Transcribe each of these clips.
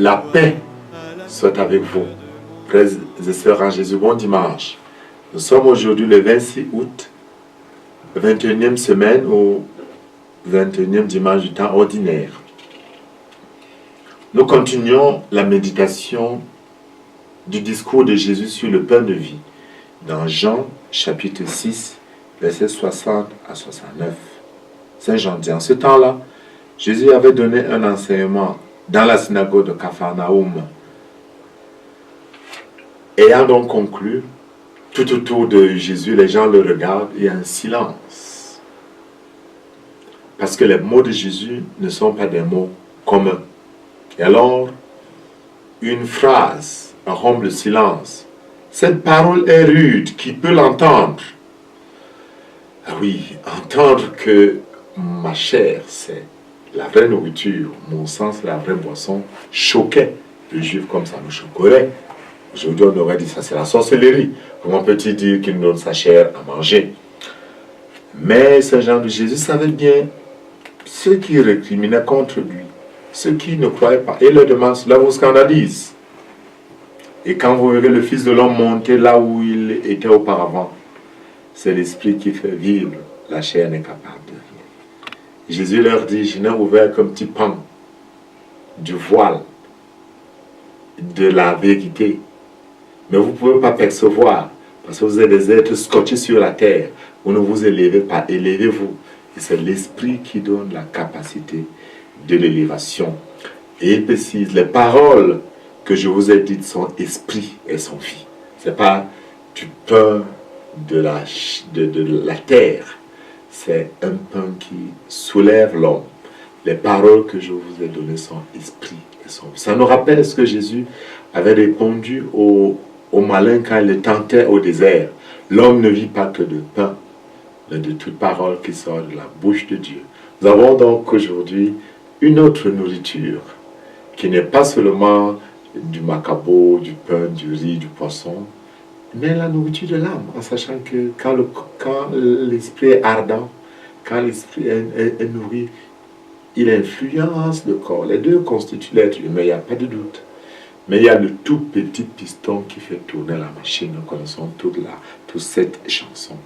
La paix soit avec vous. Frères et sœurs en Jésus, bon dimanche. Nous sommes aujourd'hui le 26 août, 21e semaine ou 21e dimanche du temps ordinaire. Nous continuons la méditation du discours de Jésus sur le pain de vie dans Jean chapitre 6, versets 60 à 69. Saint Jean dit, en ce temps-là, Jésus avait donné un enseignement dans la synagogue de Capharnaüm. Ayant donc conclu, tout autour de Jésus, les gens le regardent, il y a un silence. Parce que les mots de Jésus ne sont pas des mots communs. Et alors, une phrase rompt le silence. Cette parole est rude, qui peut l'entendre? Ah oui, entendre que ma chair, c'est la vraie nourriture, mon sang, c'est la vraie boisson, choquait le juif comme ça nous choquerait. Aujourd'hui, on aurait dit ça, c'est la sorcellerie. Comment peut-il dire qu'il nous donne sa chair à manger? Mais Saint Jean de Jésus savait bien ceux qui récriminaient contre lui, ceux qui ne croyaient pas, et leur demande, cela vous scandalise. Et quand vous verrez le Fils de l'homme monter là où il était auparavant, c'est l'Esprit qui fait vivre, la chair n'est capable de rien. Jésus leur dit, je n'ai ouvert qu'un petit pan du voile de la vérité. Mais vous ne pouvez pas percevoir, parce que vous êtes des êtres scotchés sur la terre. Vous ne vous élevez pas, élevez-vous. Et c'est l'Esprit qui donne la capacité de l'élévation. Et il précise, les paroles que je vous ai dites sont esprit et sont vie. Ce n'est pas du pain de la terre. C'est un pain qui soulève l'homme. Les paroles que je vous ai données sont esprit et sont vie. Ça nous rappelle ce que Jésus avait répondu au malin quand il le tentait au désert. L'homme ne vit pas que de pain, mais de toute parole qui sort de la bouche de Dieu. Nous avons donc aujourd'hui une autre nourriture qui n'est pas seulement du macabo, du pain, du riz, du poisson, mais la nourriture de l'âme, en sachant que quand l'esprit est ardent, quand l'esprit est nourri, il influence le corps. Les deux constituent l'être humain, il n'y a pas de doute. Mais il y a le tout petit piston qui fait tourner la machine. Nous connaissons toute cette chanson.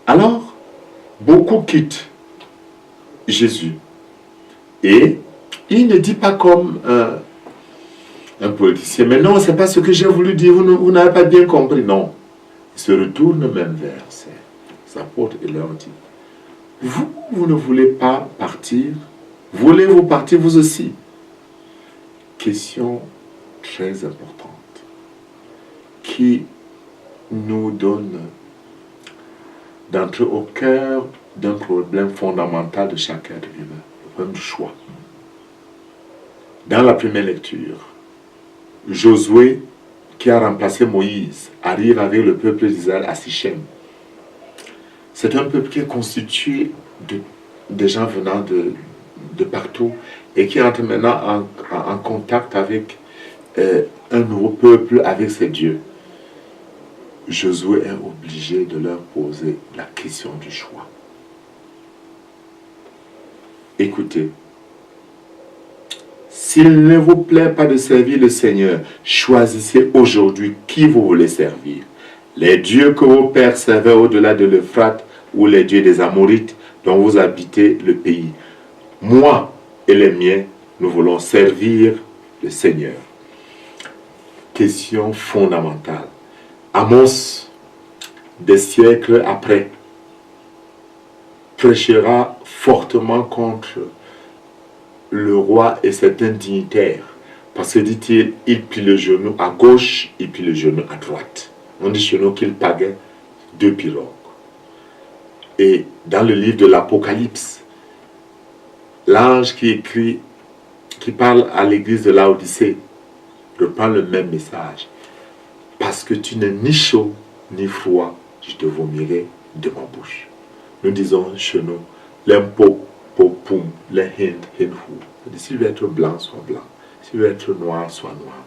Alors, beaucoup quittent Jésus. Et il ne dit pas comme un politicien, mais non, ce n'est pas ce que j'ai voulu dire, vous n'avez pas bien compris. Non. Il se retourne même vers ses apôtres et leur dit, vous ne voulez pas partir? Voulez-vous partir vous aussi? Question très importante qui nous donne d'entrer au cœur d'un problème fondamental de chaque être humain, le problème du choix. Dans la première lecture, Josué, qui a remplacé Moïse, arrive avec le peuple d'Israël à Sichem. C'est un peuple qui est constitué de gens venant de partout et qui entre maintenant en contact avec un nouveau peuple, avec ses dieux. Josué est obligé de leur poser la question du choix. Écoutez, s'il ne vous plaît pas de servir le Seigneur, choisissez aujourd'hui qui vous voulez servir. Les dieux que vos pères servaient au-delà de l'Euphrate ou les dieux des Amorites dont vous habitez le pays. Moi et les miens, nous voulons servir le Seigneur. Question fondamentale. Amos, des siècles après, prêchera fortement contre le roi et certains dignitaires. Parce que, dit-il, il plie le genou à gauche, il plie le genou à droite. On dit chez nous qu'il paguait 2 pirogues. Et dans le livre de l'Apocalypse, l'ange qui parle à l'église de Laodicée reprend le même message. Parce que tu n'es ni chaud ni froid, je te vomirai de ma bouche. Nous disons chez nous, l'impo, popum, le hind, hinhu. Si veut être blanc, soit blanc. Si veut être noir, soit noir.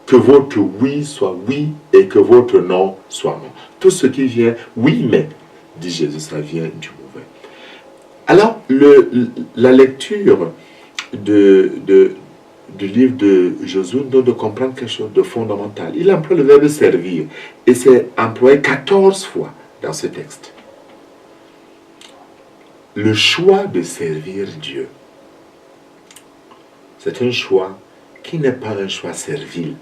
Que votre oui soit oui et que votre non soit non. Tout ce qui vient, oui mais, dit Jésus, ça vient du mauvais. Alors, la lecture de du livre de Josué nous donne de comprendre quelque chose de fondamental. Il emploie le verbe servir et c'est employé 14 fois dans ce texte. Le choix de servir Dieu, c'est un choix qui n'est pas un choix servile,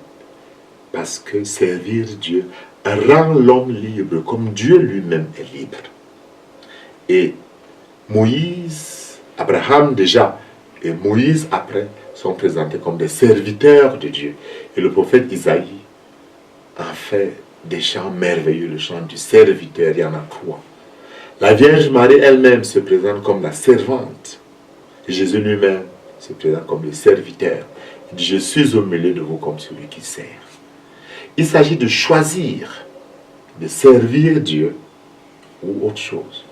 parce que servir Dieu rend l'homme libre comme Dieu lui-même est libre. Et Moïse, Abraham déjà, et Moïse après, sont présentés comme des serviteurs de Dieu. Et le prophète Isaïe a fait des chants merveilleux, le chant du serviteur, il y en a 3. La Vierge Marie elle-même se présente comme la servante. Et Jésus lui-même se présente comme le serviteur. Il dit, je suis au milieu de vous comme celui qui sert. Il s'agit de choisir, de servir Dieu ou autre chose.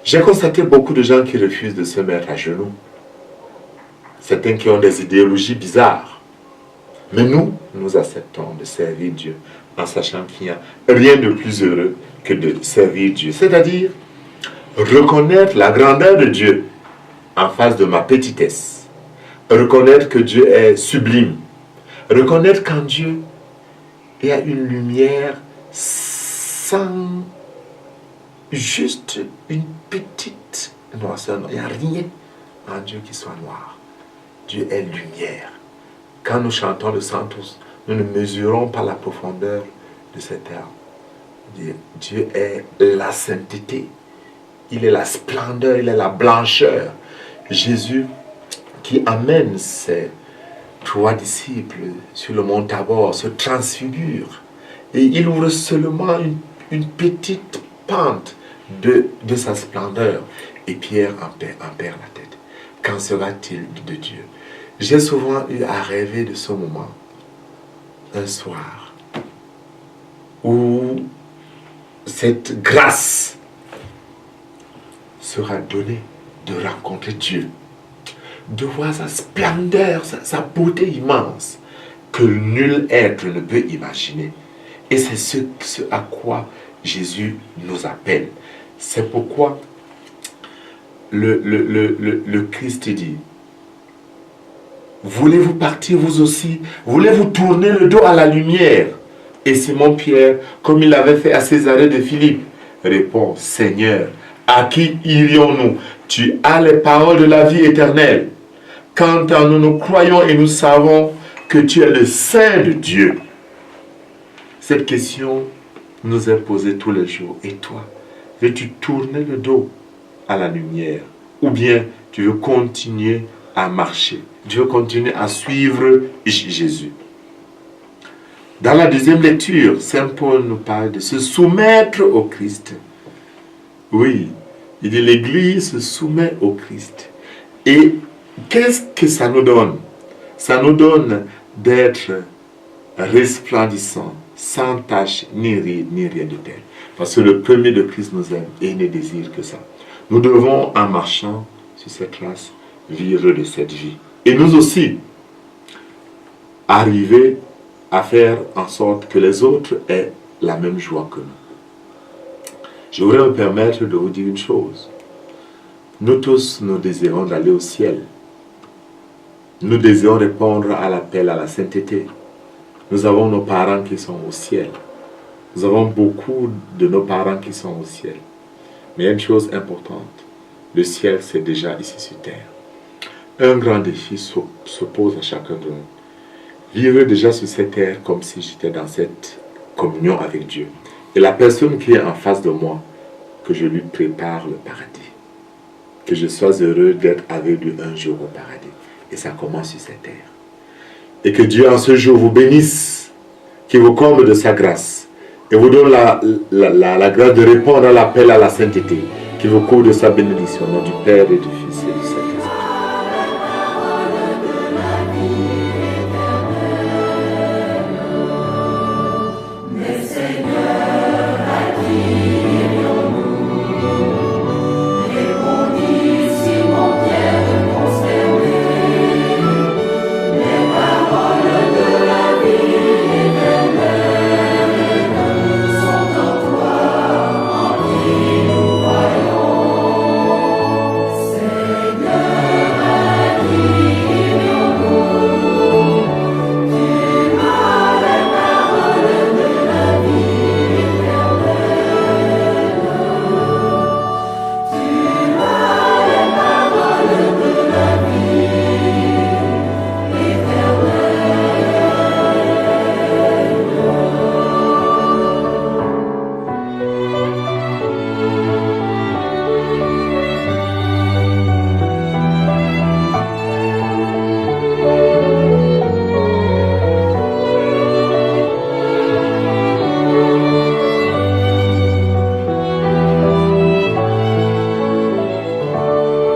J'ai constaté beaucoup de gens qui refusent de se mettre à genoux. Certains qui ont des idéologies bizarres. Mais nous acceptons de servir Dieu en sachant qu'il n'y a rien de plus heureux que de servir Dieu. C'est-à-dire reconnaître la grandeur de Dieu en face de ma petitesse. Reconnaître que Dieu est sublime. Reconnaître qu'en Dieu, il y a une lumière sans juste une petite noirceur. Il n'y a rien en Dieu qui soit noir. Dieu est lumière. Quand nous chantons le Sanctus, nous ne mesurons pas la profondeur de cet terme. Dieu est la sainteté. Il est la splendeur, il est la blancheur. Jésus qui amène ses 3 disciples sur le mont Tabor se transfigure. Et il ouvre seulement une petite pente de sa splendeur. Et Pierre en perd la tête. Qu'en sera-t-il de Dieu? J'ai souvent eu à rêver de ce moment, un soir, où cette grâce sera donnée de rencontrer Dieu, de voir sa splendeur, sa beauté immense, que nul être ne peut imaginer. Et c'est ce à quoi Jésus nous appelle. C'est pourquoi le Christ dit, voulez-vous partir vous aussi? Voulez-vous tourner le dos à la lumière? Et Simon-Pierre, comme il l'avait fait à Césarée de Philippe, répond, Seigneur, à qui irions-nous? Tu as les paroles de la vie éternelle. Quant à nous, nous croyons et nous savons que tu es le Saint de Dieu. Cette question nous est posée tous les jours. Et toi, veux-tu tourner le dos à la lumière? Ou bien tu veux continuer à marcher? Tu veux continuer à suivre Jésus? Dans la deuxième lecture, Saint Paul nous parle de se soumettre au Christ. Oui, il dit l'Église se soumet au Christ. Et qu'est-ce que ça nous donne? Ça nous donne d'être resplendissant, sans tache, ni ride, ni rien de tel. Parce que le premier de Christ nous aime et ne désire que ça. Nous devons, en marchant sur cette trace, vivre de cette vie. Et nous aussi, arriver à faire en sorte que les autres aient la même joie que nous. Je voudrais me permettre de vous dire une chose. Nous tous, nous désirons d'aller au ciel. Nous désirons répondre à l'appel à la sainteté. Nous avons nos parents qui sont au ciel. Nous avons beaucoup de nos parents qui sont au ciel. Mais il y a une chose importante. Le ciel, c'est déjà ici sur terre. Un grand défi se pose à chacun de nous. Vivre déjà sur cette terre comme si j'étais dans cette communion avec Dieu. Et la personne qui est en face de moi, que je lui prépare le paradis. Que je sois heureux d'être avec lui un jour au paradis. Et ça commence sur cette terre. Et que Dieu en ce jour vous bénisse, qu'il vous comble de sa grâce. Et vous donne la grâce de répondre à l'appel à la sainteté. Qu'il vous couvre de sa bénédiction, au nom du Père et du Fils.